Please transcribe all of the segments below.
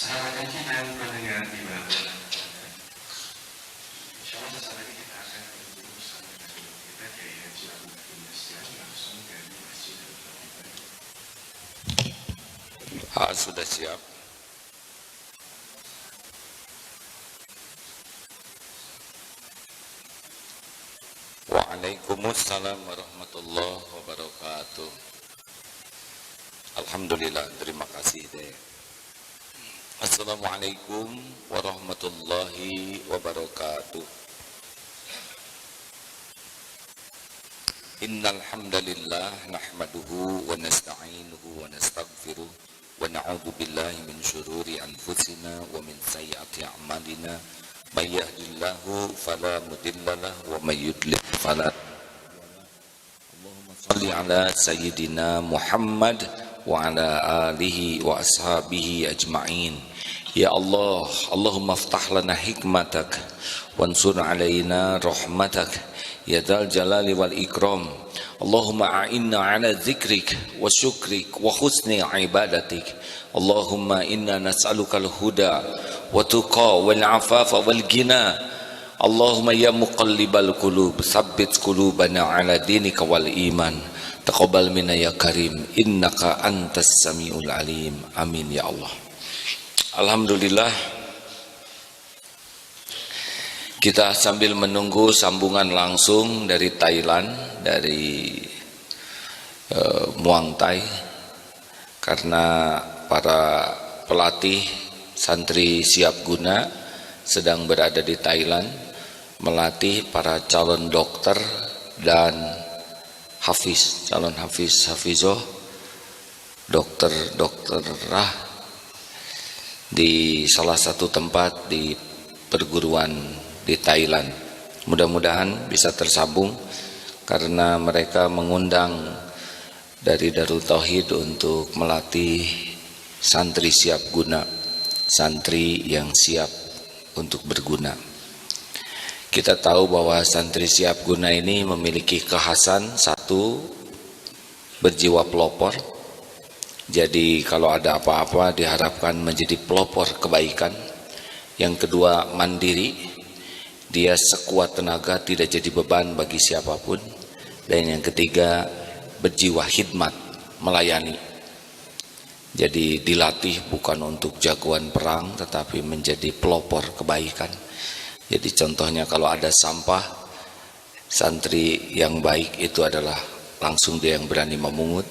Sahabatnya dan pendengar di mana insyaallah sesaat lagi kita akan berguru sama dengan guru kita Kiai Haji Abu Bakar Nasian langsung dari Masjid Al-Fatihah. Sudah siap. Waalaikumsalam warahmatullahi wabarakatuh. Alhamdulillah, terima kasih deh. Assalamualaikum warahmatullahi wabarakatuh. Innal hamdalillah nahmaduhu wa nasta'inuhu wa nastaghfiruh wa na'udzu billahi min shururi anfusina wa min sayyiati a'malina may yahdihillahu fala mudhillalah wa may yudlil fala Allahumma shalli ala sayyidina Muhammad wa ala alihi wa ashabihi ajma'in. Ya Allah, Allahumma aftah lana hikmatak wansur alaina rahmatak ya dzal jalali wal ikram. Allahumma a'inna ala dzikrik wa syukrik wa husni ibadatik. Allahumma inna nas'alukal huda wa tuqa wal afafa wal ghina. Allahumma ya muqallibal qulub tsabbit qulubana ala dinika wal iman. Taqabbal minna ya karim innaka antas samiul alim. Amin ya Allah. Alhamdulillah, kita sambil menunggu sambungan langsung dari Thailand, dari Muang Thai, karena para pelatih santri siap guna sedang berada di Thailand melatih para calon dokter dan hafiz, calon hafizoh, dokterah di salah satu tempat di perguruan di Thailand. Mudah-mudahan bisa tersambung karena mereka mengundang dari Darul Tauhid untuk melatih santri siap guna, santri yang siap untuk berguna. Kita tahu bahwa santri siap guna ini memiliki kekhasan, satu, berjiwa pelopor. Jadi kalau ada apa-apa diharapkan menjadi pelopor kebaikan. Yang kedua, mandiri. Dia sekuat tenaga tidak jadi beban bagi siapapun. Dan yang ketiga, berjiwa khidmat, melayani. Jadi dilatih bukan untuk jagoan perang tetapi menjadi pelopor kebaikan. Jadi contohnya kalau ada sampah, santri yang baik itu adalah langsung dia yang berani memungut.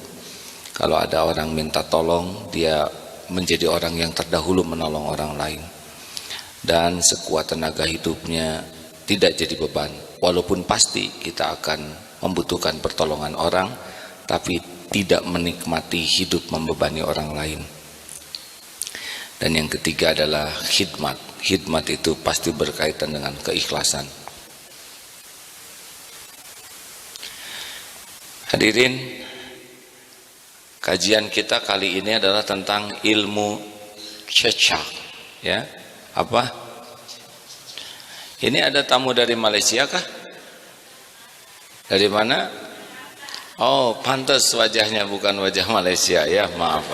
Kalau ada orang minta tolong, dia menjadi orang yang terdahulu menolong orang lain. Dan sekuat tenaga hidupnya tidak jadi beban. Walaupun pasti kita akan membutuhkan pertolongan orang, tapi tidak menikmati hidup membebani orang lain. Dan yang ketiga adalah khidmat. Khidmat itu pasti berkaitan dengan keikhlasan. Hadirin, kajian kita kali ini adalah tentang ilmu cecak, ya. Apa? Ini ada tamu dari Malaysia kah? Dari mana? Oh, pantas wajahnya bukan wajah Malaysia, ya, maaf.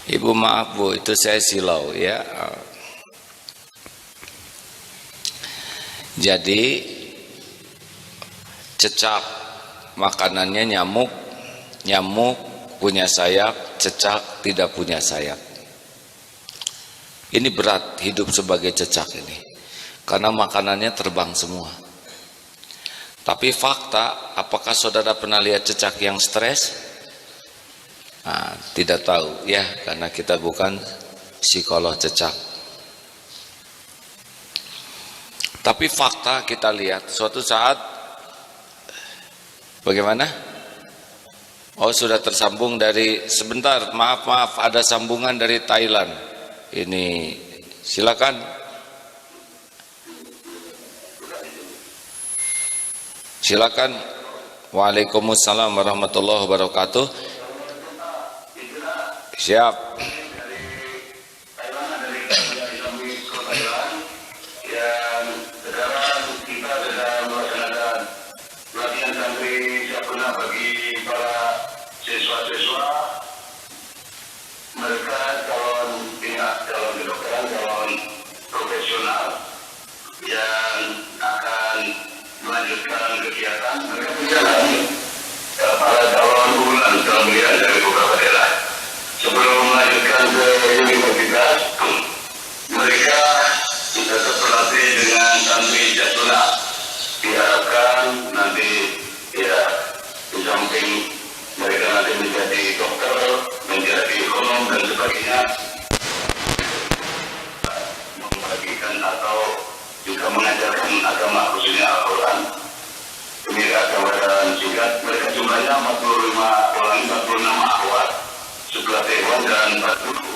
Ibu maaf Bu, itu saya silau, ya. Jadi cecak makanannya nyamuk, nyamuk punya sayap, cecak tidak punya sayap. Ini berat hidup sebagai cecak ini, karena makanannya terbang semua. Tapi fakta, apakah saudara pernah lihat cecak yang stres? Nah, tidak tahu ya, karena kita bukan psikolog cecak. Tapi fakta kita lihat, suatu saat bagaimana? Oh, sudah tersambung dari, sebentar, maaf, ada sambungan dari Thailand. Ini silakan. Silakan. Waalaikumsalam warahmatullahi wabarakatuh. Siap. Bagi para siswa-siswa mereka melanjutkan kegiatan mereka berjalan para calon unggulan pemilihan dari beberapa daerah. Sebelum melanjutkan ke universitas, mereka sudah terlatih dengan santri jaduna. Diharapkan nanti ya di samping mereka nanti menjadi dokter, menjadi ekonom dan sebagainya, membagikan atau juga mengajarkan agama khususnya Al-Quran. Demikian gambaran singkat, mereka jumlahnya 45 orang, 46 akhwat, 11 ikhwan dan 4 guru.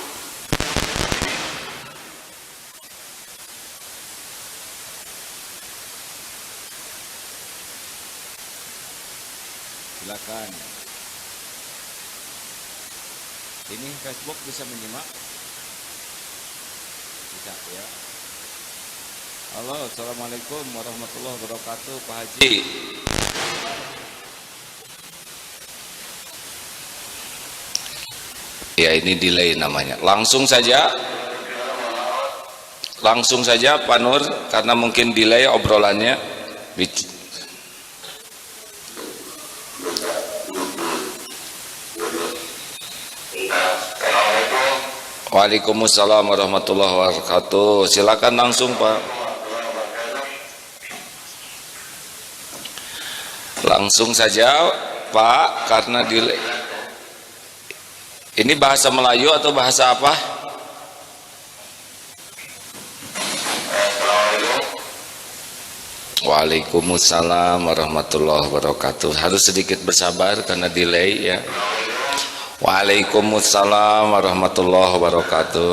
Silakan. Ini Facebook bisa menyimak? Bisa ya. Halo, assalamualaikum warahmatullahi wabarakatuh, Pak Haji. Ya, ini delay namanya. Langsung saja Pak Nur, karena mungkin delay obrolannya. Waalaikumsalam warahmatullahi wabarakatuh. Silakan langsung, Pak. Langsung saja, Pak, karena delay. Ini bahasa Melayu atau bahasa apa? Waalaikumsalam warahmatullahi wabarakatuh. Harus sedikit bersabar karena delay ya. Waalaikumsalam warahmatullahi wabarakatuh.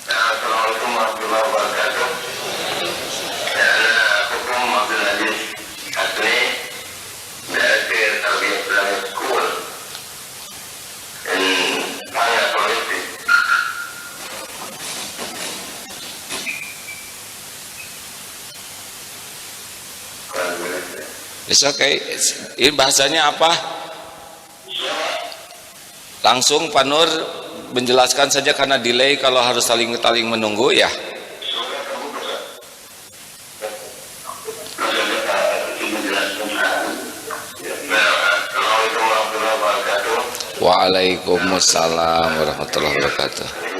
Assalamualaikum warahmatullahi wabarakatuh. Hukum Abdul Aziz Hasni dari Tarbiyah Islamic School in Panga Sulawesi. It's okay. Ini bahasanya apa? Langsung Pak Nur menjelaskan saja karena delay, kalau harus saling menunggu ya. Waalaikumsalam warahmatullahi wabarakatuh.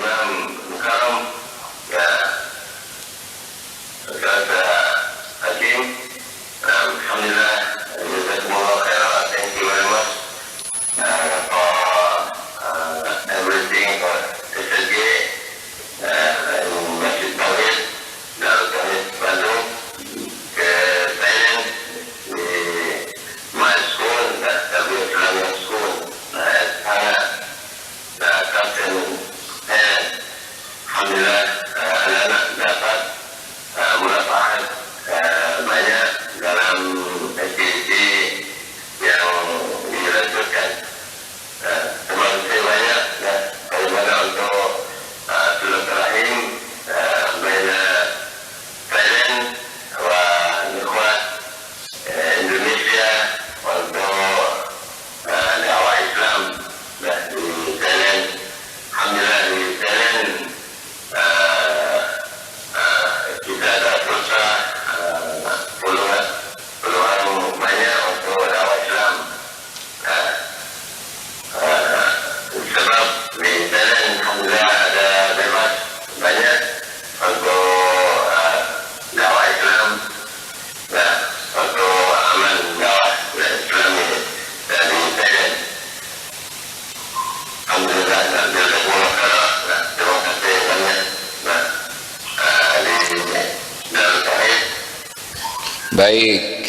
Baik,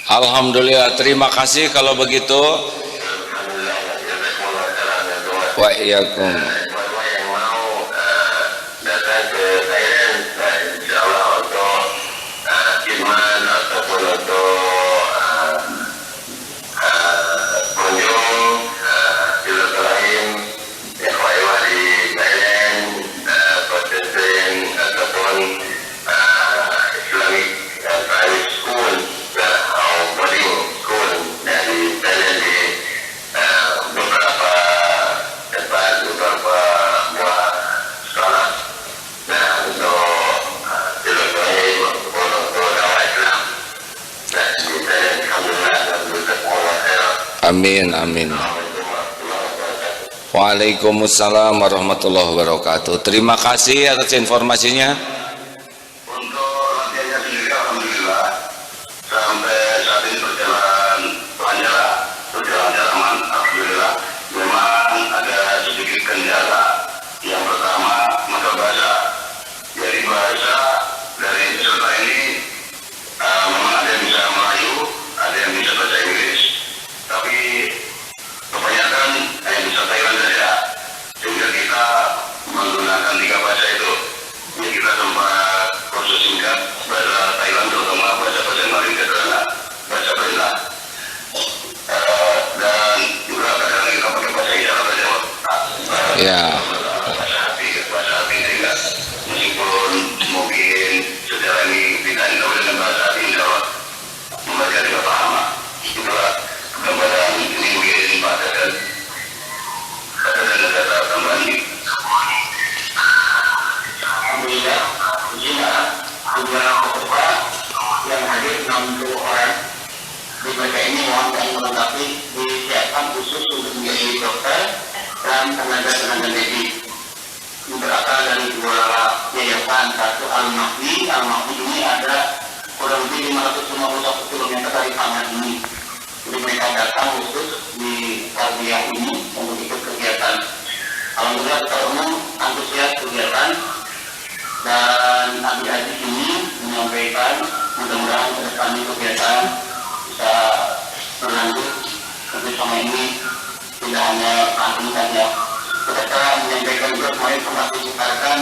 alhamdulillah, terima kasih kalau begitu. Wa iyyakum. Yang mau datang ke Thailand, insya Allah untuk khidmat ataupun untuk kunjung silaturahim ikhwah di Thailand, pesantren ataupun Islamic private school atau boarding school dari Thailand di beberapa tempat, beberapa Amin, amin. Waalaikumsalam warahmatullahi wabarakatuh. Terima kasih atas informasinya. Untuk latihannya sendiri alhamdulillah sampai saat ini berjalan lancar aman alhamdulillah. Memang ada sedikit kendala. Yang pertama mata bahasa. Jadi bahasa dari peserta ini memang ada yang bisa Melayu, ada yang bisa bahasa Inggris, tapi kebanyakan yang bisa Thailand saja. Sehingga kita menggunakan 3 bahasa itu. Jadi kita sempat kursus singkat bahasa Thailand, terutama bahasa Mandarin karena bahasa Belanda. Dan juga kadang kita pakai bahasa isyarat saja. Ya. Bahasa hati sehingga meskipun mungkin secara ini tidak tahu dengan bahasa hati, insya Allah membaca juga paham. Itulah gambaran ini mungkin Pak dan kata tambahan ini. Alhamdulillah, jumlah peserta yang hadir 60 orang. Di mereka ini mohon kami melengkapi disiapkan khusus untuk menjadi dokter dan tenaga medis. Berasal dari 2 yayasan, satu Al-Mahdi ini ada kurang lebih 551 km dari tangan ini. Jadi mereka datang khusus di tarbiyah ini untuk ikut kegiatan. Alhamdulillah secara umum antusias kegiatan dan adik-adik ini menyampaikan mudah-mudahan ke depan kegiatan bisa berlanjut sampai sama ini tidak hanya kami saja. Mereka menyampaikan juga kemarin sempat diceritakan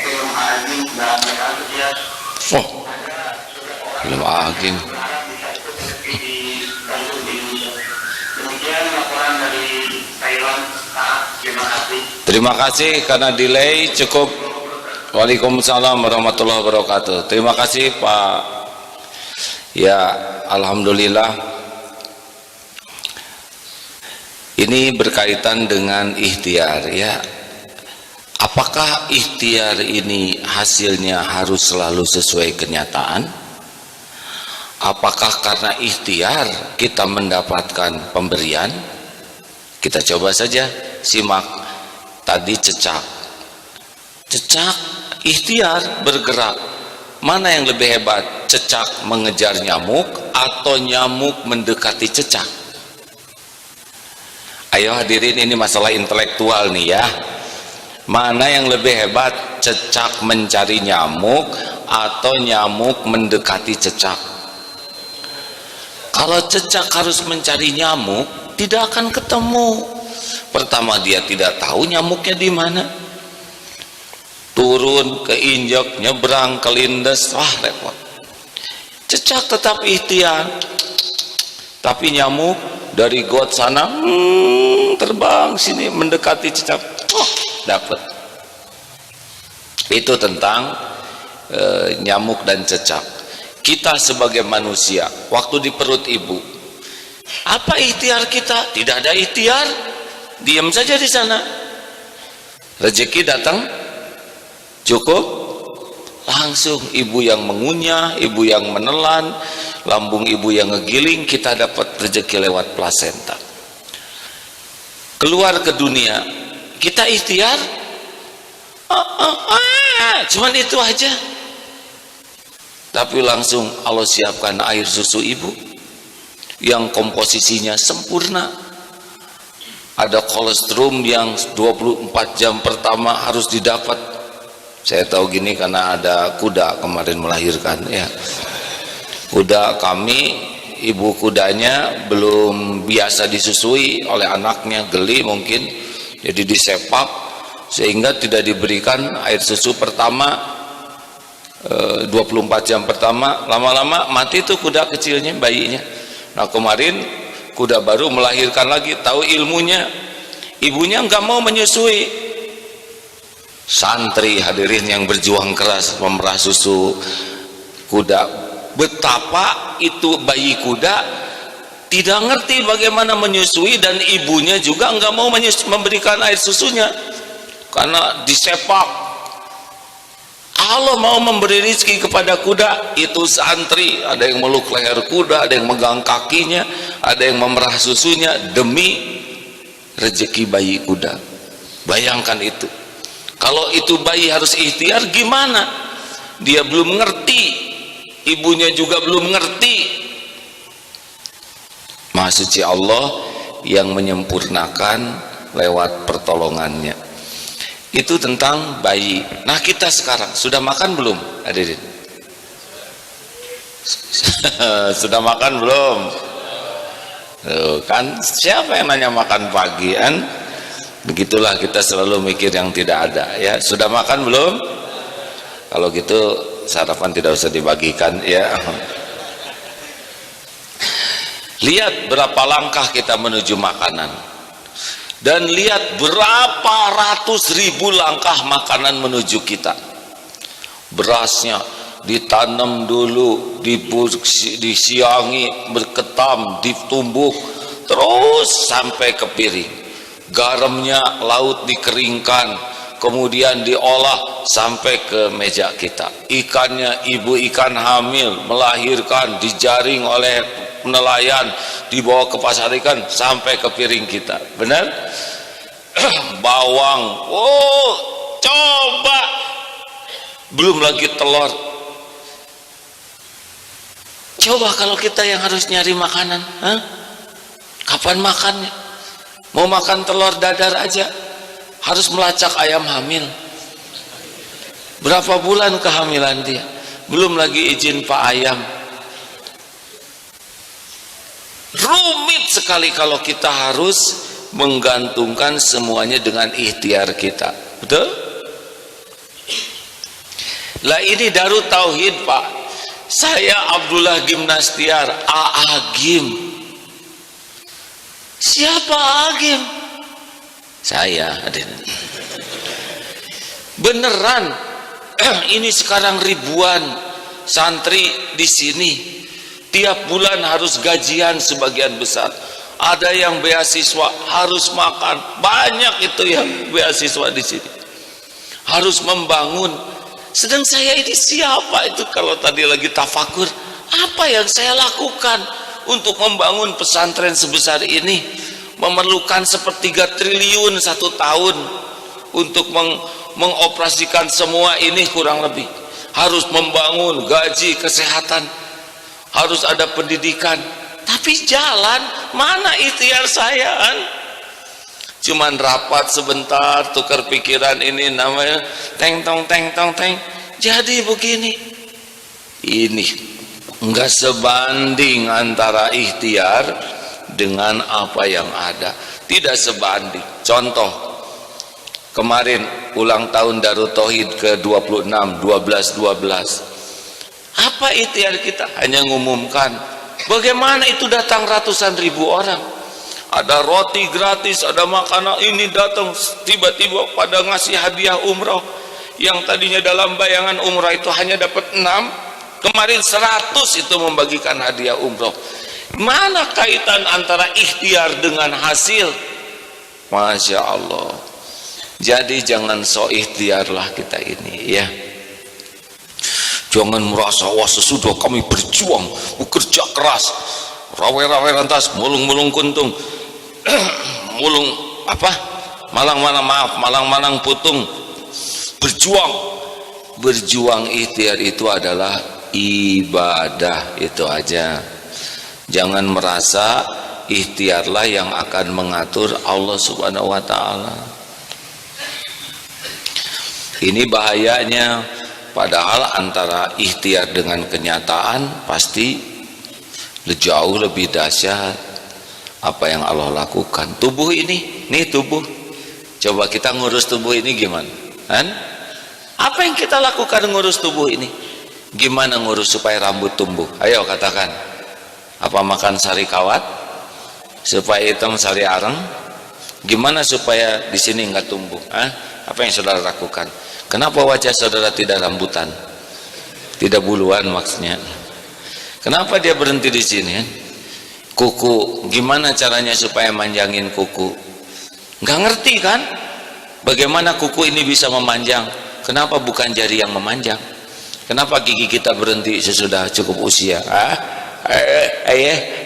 film Agim dan mereka antusias. Oh, film Agim. Demikian laporan dari Thailand. Terima kasih. Terima kasih karena delay cukup. Waalaikumsalam warahmatullahi wabarakatuh. Terima kasih Pak. Ya, alhamdulillah. Ini berkaitan dengan ikhtiar ya. Apakah ikhtiar ini hasilnya harus selalu sesuai kenyataan? Apakah karena ikhtiar kita mendapatkan pemberian? Kita coba saja simak tadi cecak. Cecak ikhtiar bergerak. Mana yang lebih hebat? Cecak mengejar nyamuk atau nyamuk mendekati cecak? Ayo hadirin, ini masalah intelektual nih ya. Mana yang lebih hebat? Cecak mencari nyamuk atau nyamuk mendekati cecak? Kalau cecak harus mencari nyamuk, tidak akan ketemu. Pertama dia tidak tahu nyamuknya di mana. Turun, keinjak, nyebrang, kelindes, wah repot. Cecak tetap ikhtiar. Tapi nyamuk dari got sana terbang sini mendekati cecak, dapat. Itu tentang nyamuk dan cecak. Kita sebagai manusia waktu di perut ibu, apa ikhtiar kita? Tidak ada ikhtiar, diam saja di sana. Rezeki datang cukup langsung, ibu yang mengunyah, ibu yang menelan, lambung ibu yang ngegiling, kita dapat rezeki lewat plasenta. Keluar ke dunia, kita ikhtiar, cuman itu aja. Tapi langsung Allah siapkan air susu ibu yang komposisinya sempurna. Ada kolostrum yang 24 jam pertama harus didapat. Saya tahu gini karena ada kuda kemarin melahirkan ya. Kuda kami, ibu kudanya belum biasa disusui oleh anaknya, geli mungkin, jadi disepak sehingga tidak diberikan air susu pertama 24 jam pertama. Lama-lama mati tuh kuda kecilnya, bayinya. Nah kemarin kuda baru melahirkan lagi, tahu ilmunya, ibunya nggak mau menyusui. Santri hadirin yang berjuang keras memerah susu kuda, betapa itu bayi kuda tidak ngerti bagaimana menyusui, dan ibunya juga nggak mau memberikan air susunya karena disepak. Allah mau memberi rizki kepada kuda, itu santri ada yang meluk leher kuda, ada yang megang kakinya, ada yang memerah susunya demi rezeki bayi kuda. Bayangkan itu. Kalau itu bayi harus ikhtiar, gimana? Dia belum ngerti, ibunya juga belum ngerti. Maha suci Allah yang menyempurnakan lewat pertolongannya. Itu tentang bayi. Nah, kita sekarang sudah makan belum, hadirin? Sudah makan belum? Tuh, kan siapa yang nanya makan pagi kan? Begitulah kita selalu mikir yang tidak ada ya. Sudah makan belum? Kalau gitu sarapan tidak usah dibagikan ya. Lihat berapa langkah kita menuju makanan. Dan lihat berapa ratus ribu langkah makanan menuju kita. Berasnya ditanam dulu, disiangi, berketam, ditumbuk, terus sampai ke piring. Garamnya laut dikeringkan, kemudian diolah sampai ke meja kita. Ikannya ibu ikan hamil melahirkan, dijaring oleh nelayan, dibawa ke pasar ikan sampai ke piring kita. Benar? Bawang, oh coba, belum lagi telur. Coba kalau kita yang harus nyari makanan, kapan makannya? Mau makan telur dadar aja harus melacak ayam hamil. Berapa bulan kehamilan dia? Belum lagi izin Pak Ayam. Rumit sekali kalau kita harus menggantungkan semuanya dengan ikhtiar kita. Betul? Lah ini Darut Tauhid, Pak. Saya Abdullah Gimnastiar, Agim. Siapa Agim? Saya, hadirin. Beneran. Ini sekarang ribuan santri di sini. Tiap bulan harus gajian sebagian besar. Ada yang beasiswa harus makan. Banyak itu yang beasiswa di sini. Harus membangun. Sedang saya ini siapa itu kalau tadi lagi tafakur? Apa yang saya lakukan untuk membangun pesantren sebesar ini? Memerlukan 1/3 triliun 1 tahun untuk mengoperasikan semua ini kurang lebih. Harus membangun gaji, kesehatan. Harus ada pendidikan, tapi jalan mana ikhtiar saya kan? Cuman rapat sebentar, tukar pikiran ini namanya teng tong teng tong teng, jadi begini. Ini enggak sebanding antara ikhtiar dengan apa yang ada, tidak sebanding. Contoh, kemarin ulang tahun Darut Tauhid ke-26 12/12. Apa ikhtiar kita? Hanya ngumumkan. Bagaimana itu datang ratusan ribu orang? Ada roti gratis, ada makanan, ini datang tiba-tiba pada ngasih hadiah umroh. Yang tadinya dalam bayangan umroh itu hanya dapat 6, kemarin 100 itu membagikan hadiah umroh. Mana kaitan antara ikhtiar dengan hasil? Masya Allah. Jadi jangan so ikhtiarlah kita ini ya. Jangan merasa wah sesudah kami berjuang, bekerja keras, rawe-rawe lantas, mulung-mulung kuntung, mulung apa? Malang-malang putung. Berjuang ikhtiar itu adalah ibadah, itu aja. Jangan merasa ikhtiarlah yang akan mengatur Allah Subhanahu wa taala. Ini bahayanya. Padahal antara ikhtiar dengan kenyataan pasti jauh lebih dahsyat apa yang Allah lakukan. Tubuh ini, nih tubuh. Coba kita ngurus tubuh ini gimana? Kan? Apa yang kita lakukan ngurus tubuh ini? Gimana ngurus supaya rambut tumbuh? Ayo katakan. Apa makan sari kawat? Supaya hitam sari areng? Gimana supaya di sini nggak tumbuh? Apa yang saudara lakukan? Kenapa wajah saudara tidak rambutan? Tidak buluan maksudnya. Kenapa dia berhenti di sini? Kuku, gimana caranya supaya manjangin kuku? Nggak ngerti kan? Bagaimana kuku ini bisa memanjang? Kenapa bukan jari yang memanjang? Kenapa gigi kita berhenti sesudah cukup usia?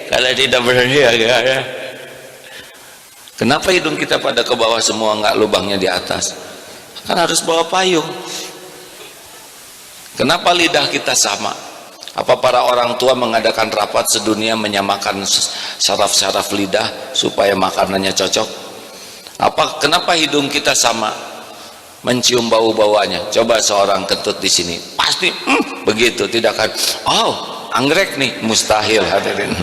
Kalau tidak berhenti ya. Kenapa hidung kita pada ke bawah semua, nggak lubangnya di atas? Kan harus bawa payung. Kenapa lidah kita sama? Apa para orang tua mengadakan rapat sedunia menyamakan saraf-saraf lidah supaya makanannya cocok? Kenapa hidung kita sama? Mencium bau-bauannya. Coba seorang kentut di sini, pasti begitu, tidak akan anggrek nih, mustahil hadirin.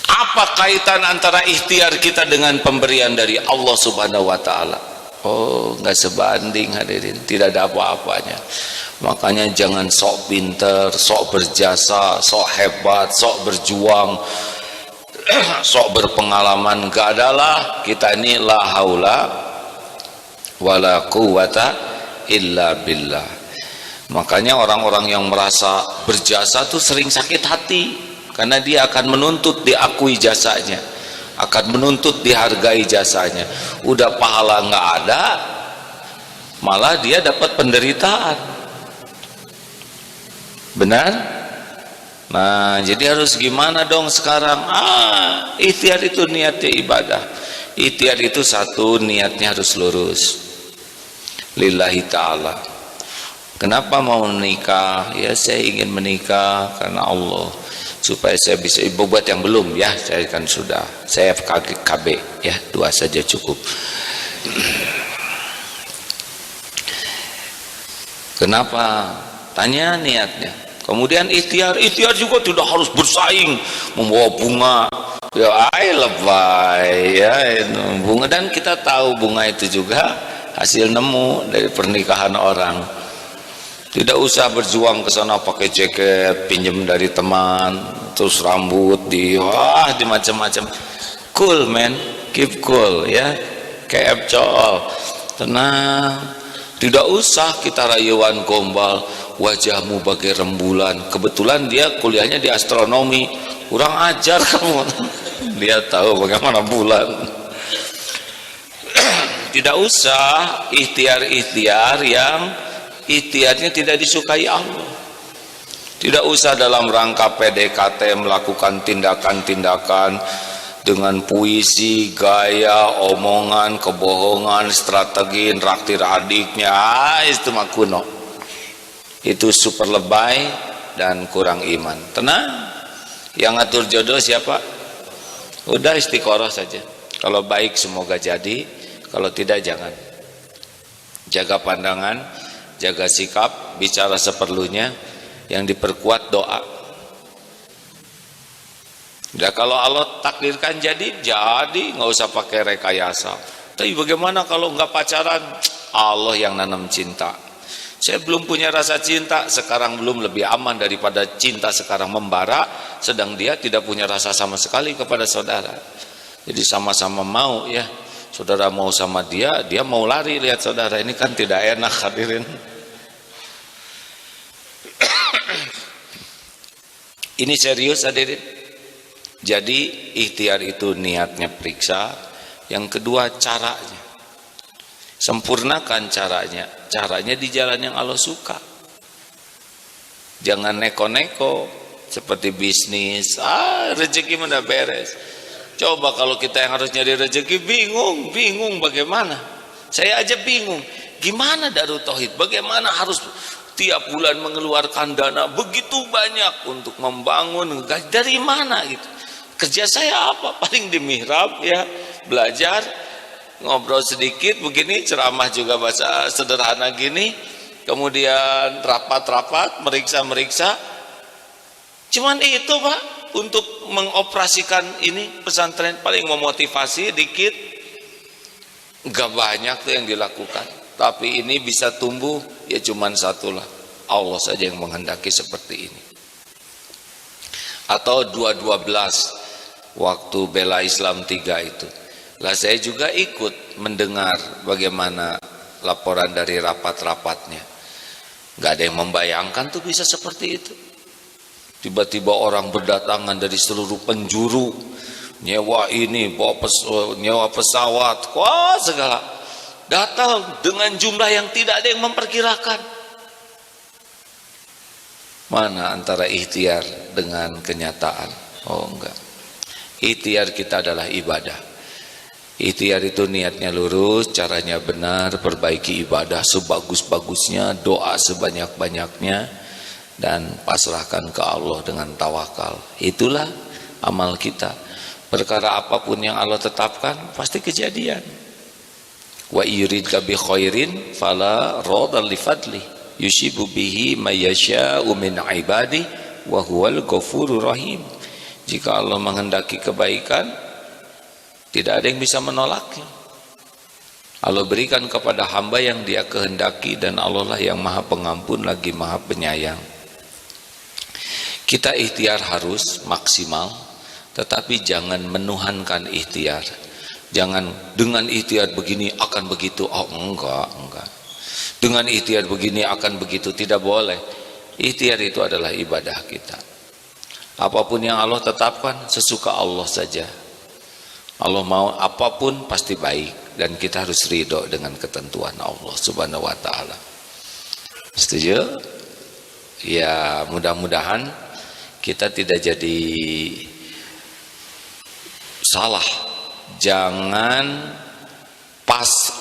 Apa kaitan antara ikhtiar kita dengan pemberian dari Allah Subhanahu wa taala? Nggak sebanding hadirin, tidak ada apa-apanya. Makanya jangan sok pinter, sok berjasa, sok hebat, sok berjuang, sok berpengalaman. Gak adalah, kita ini la haula wala quwata illa billah. Makanya orang-orang yang merasa berjasa tuh sering sakit hati, karena dia akan menuntut diakui jasanya, akan menuntut dihargai jasanya. Udah pahala nggak ada, malah dia dapat penderitaan. Benar? Nah, jadi harus gimana dong sekarang? Ikhtiar itu niatnya ibadah. Ikhtiar itu satu, niatnya harus lurus lillahi ta'ala. Kenapa mau menikah? Ya saya ingin menikah karena Allah, supaya saya bisa, buat yang belum ya, saya kan sudah, saya KB ya, 2 saja cukup. Kenapa? Tanya niatnya. Kemudian ikhtiar juga tidak harus bersaing membawa bunga ya, lebay ya, bunga. Dan kita tahu bunga itu juga hasil nemu dari pernikahan orang. Tidak usah berjuang ke sana pakai jaket pinjam dari teman, terus rambut di macam-macam. Cool man, keep cool ya, kayak col, tenang. Tidak usah kita rayuan gombal, wajahmu bagai rembulan. Kebetulan dia kuliahnya di astronomi, kurang ajar kamu. Dia tahu bagaimana bulan. Tidak usah ikhtiar-ikhtiar yang ikhtiarnya tidak disukai Allah. Tidak usah dalam rangka PDKT melakukan tindakan-tindakan dengan puisi, gaya, omongan, kebohongan, strategi, raktir adiknya. Itu mah kuno. Itu super lebay dan kurang iman. Tenang, yang ngatur jodoh siapa? Udah istiqoroh saja. Kalau baik semoga jadi, kalau tidak jangan. Jaga pandangan, jaga sikap, bicara seperlunya, yang diperkuat doa. Ya kalau Allah takdirkan jadi, nggak usah pakai rekayasa. Tapi bagaimana kalau nggak pacaran? Allah yang nanam cinta. Saya belum punya rasa cinta, sekarang belum, lebih aman daripada cinta sekarang membara, sedang dia tidak punya rasa sama sekali kepada saudara. Jadi sama-sama mau ya, saudara mau sama dia, dia mau lari lihat saudara, ini kan tidak enak hadirin. Ini serius hadirin. Jadi ikhtiar itu niatnya periksa. Yang kedua caranya, sempurnakan caranya. Caranya di jalan yang Allah suka. Jangan neko-neko seperti bisnis. Rezeki mana beres. Coba kalau kita yang harus nyari rezeki bingung bagaimana. Saya aja bingung. Gimana Darut Tauhid? Bagaimana harus tiap bulan mengeluarkan dana begitu banyak untuk membangun? Dari mana gitu? Kerja saya apa? Paling di mihrab ya, belajar, ngobrol sedikit begini, ceramah juga bahasa sederhana gini, kemudian rapat-rapat, meriksa-meriksa. Cuman itu Pak, untuk mengoperasikan ini pesantren paling memotivasi dikit, gak banyak tuh yang dilakukan. Tapi ini bisa tumbuh ya cuman satulah, Allah saja yang menghendaki seperti ini. Atau 212 waktu bela Islam 3 itu lah, saya juga ikut mendengar bagaimana laporan dari rapat-rapatnya. Gak ada yang membayangkan tuh bisa seperti itu. Tiba-tiba orang berdatangan dari seluruh penjuru, nyewa ini, nyewa pesawat, wah segala. datang dengan jumlah yang tidak ada yang memperkirakan. Mana antara ikhtiar dengan kenyataan? Oh enggak. Ikhtiar kita adalah ibadah. Ikhtiar itu niatnya lurus, caranya benar, perbaiki ibadah sebagus-bagusnya, doa sebanyak-banyaknya, dan pasrahkan ke Allah dengan tawakal. Itulah amal kita. Perkara apapun yang Allah tetapkan pasti kejadian. Wa yuridka bi khairin fala radal li fadli yusibu bihi may yasha'u min ibadi wa huwal ghafurur rahim. Jika Allah menghendaki kebaikan, tidak ada yang bisa menolaknya. Allah berikan kepada hamba yang Dia kehendaki, dan Allah lah yang Maha Pengampun lagi Maha Penyayang. Kita ikhtiar harus maksimal, tetapi jangan menuhankan ikhtiar. Jangan dengan ikhtiar begini akan begitu. Oh enggak. Dengan ikhtiar begini akan begitu, tidak boleh. Ikhtiar itu adalah ibadah kita. Apapun yang Allah tetapkan sesuka Allah saja. Allah mau apapun pasti baik, dan kita harus ridho dengan ketentuan Allah Subhanahu wa taala. Setuju? Ya, mudah-mudahan kita tidak jadi salah. Jangan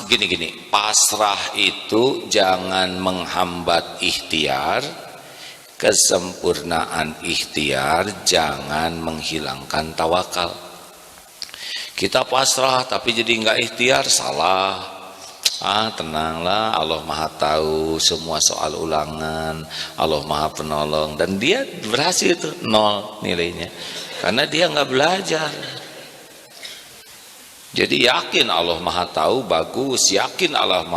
gini, pasrah itu jangan menghambat ikhtiar. Kesempurnaan ikhtiar jangan menghilangkan tawakal. Kita pasrah tapi jadi enggak ikhtiar, salah. Tenanglah, Allah Maha tahu semua soal ulangan, Allah Maha penolong, dan dia berhasil itu 0 nilainya karena dia nggak belajar. Jadi yakin Allah Maha tahu bagus, yakin Allah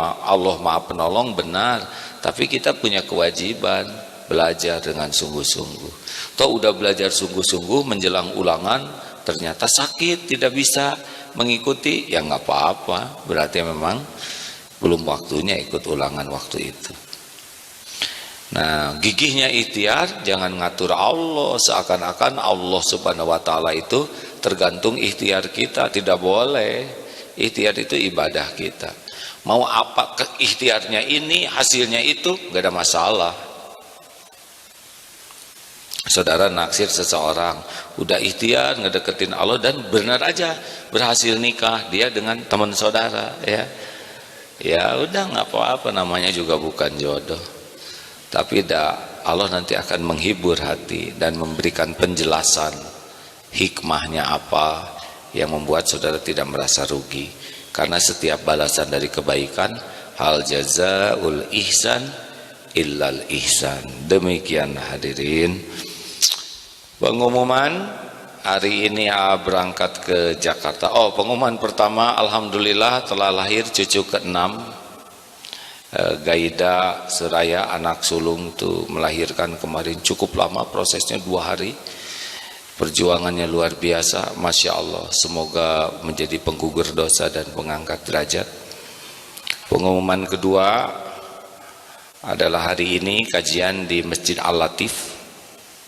Maha penolong benar, tapi kita punya kewajiban belajar dengan sungguh-sungguh. Toh udah belajar sungguh-sungguh menjelang ulangan ternyata sakit, tidak bisa mengikuti, ya nggak apa-apa, berarti memang belum waktunya ikut ulangan waktu itu. Nah, gigihnya ikhtiar, jangan ngatur Allah seakan-akan Allah Subhanahu wa taala itu tergantung ikhtiar kita. Tidak boleh. Ikhtiar itu ibadah kita. Mau apa ikhtiarnya ini, hasilnya itu, gak ada masalah. Saudara naksir seseorang, udah ikhtiar ngedeketin Allah dan benar aja berhasil nikah dia dengan teman saudara, ya udah nggak apa-apa, namanya juga bukan jodoh. Tapi Allah nanti akan menghibur hati dan memberikan penjelasan hikmahnya apa yang membuat saudara tidak merasa rugi. Karena setiap balasan dari kebaikan, hal jazaul ihsan illal ihsan. Demikian hadirin, pengumuman hari ini berangkat ke Jakarta. Pengumuman pertama, alhamdulillah telah lahir cucu ke-6. Gaida Seraya, anak sulung tuh melahirkan kemarin, cukup lama prosesnya 2 hari. Perjuangannya luar biasa, Masya Allah. Semoga menjadi penggugur dosa dan pengangkat derajat. Pengumuman kedua adalah hari ini kajian di Masjid Al-Latif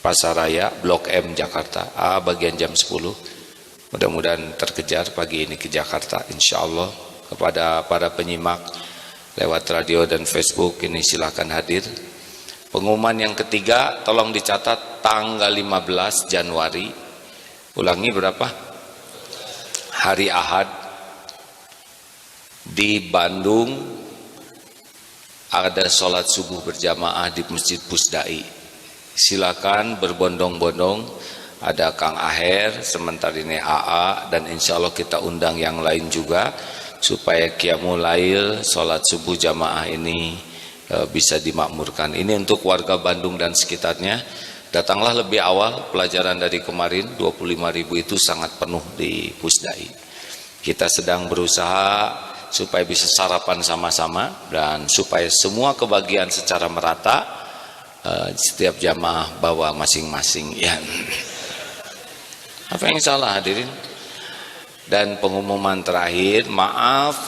Pasaraya, Blok M, Jakarta, bagian jam 10. Mudah-mudahan terkejar pagi ini ke Jakarta, insya Allah. Kepada para penyimak lewat radio dan Facebook ini silakan hadir. Pengumuman yang ketiga, tolong dicatat tanggal 15 Januari. Ulangi berapa? Hari Ahad di Bandung ada sholat subuh berjamaah di Masjid Pusdai. Silakan berbondong-bondong, ada Kang Aher, sementara ini AA, dan insya Allah kita undang yang lain juga supaya Qiyamul Lail sholat subuh jamaah ini bisa dimakmurkan. Ini untuk warga Bandung dan sekitarnya. Datanglah lebih awal, pelajaran dari kemarin 25.000 itu sangat penuh di Pusdai. Kita sedang berusaha supaya bisa sarapan sama-sama dan supaya semua kebagian secara merata. Setiap jamaah bawa masing-masing, ya. Apa yang salah hadirin? Dan pengumuman terakhir, maaf,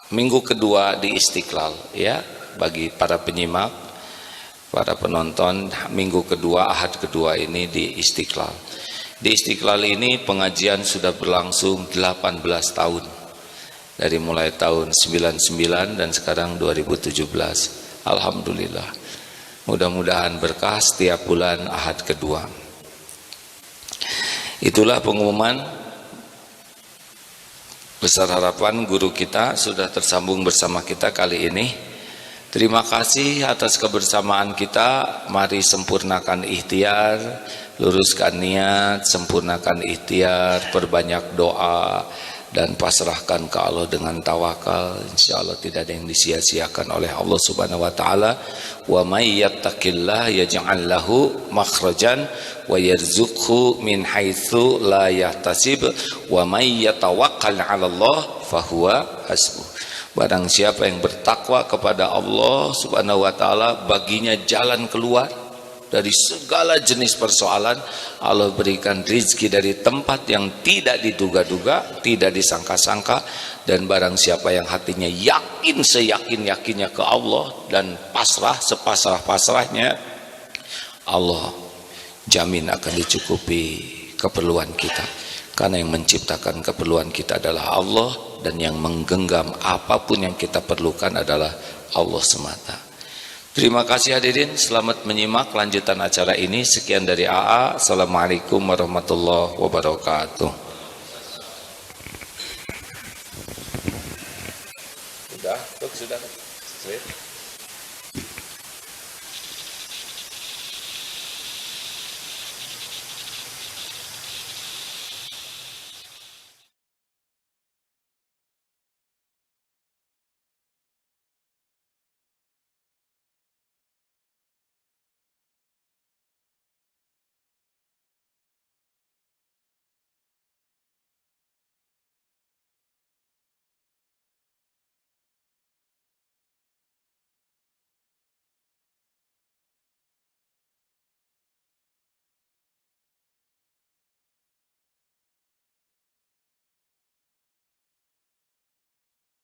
minggu kedua di Istiqlal, ya, bagi para penyimak, para penonton, minggu kedua, Ahad kedua ini di Istiqlal. Di Istiqlal ini pengajian sudah berlangsung 18 tahun. dari mulai tahun 99 dan sekarang 2017. Alhamdulillah. Mudah-mudahan berkah setiap bulan Ahad kedua. Itulah pengumuman. Besar harapan guru kita sudah tersambung bersama kita kali ini. Terima kasih atas kebersamaan kita. Mari sempurnakan ikhtiar, luruskan niat, sempurnakan ikhtiar, perbanyak doa, dan pasrahkan ke Allah dengan tawakal. Insyaallah tidak ada yang disia-siakan oleh Allah Subhanahu wa taala. Wa may yattaqillah yaj'al lahu makhrajan wa yarzuqhu min haitsu la yahtasib wa may yatawakkal 'ala Allah fahuwa hasbuh. Barang siapa yang bertakwa kepada Allah Subhanahu wa taala, baginya jalan keluar dari segala jenis persoalan. Allah berikan rizki dari tempat yang tidak diduga-duga, tidak disangka-sangka. Dan barang siapa yang hatinya yakin seyakin-yakinnya ke Allah dan pasrah sepasrah-pasrahnya, Allah jamin akan dicukupi keperluan kita. Karena yang menciptakan keperluan kita adalah Allah, dan yang menggenggam apapun yang kita perlukan adalah Allah semata. Terima kasih hadirin, selamat menyimak lanjutan acara ini. Sekian dari AA. Assalamualaikum warahmatullahi wabarakatuh.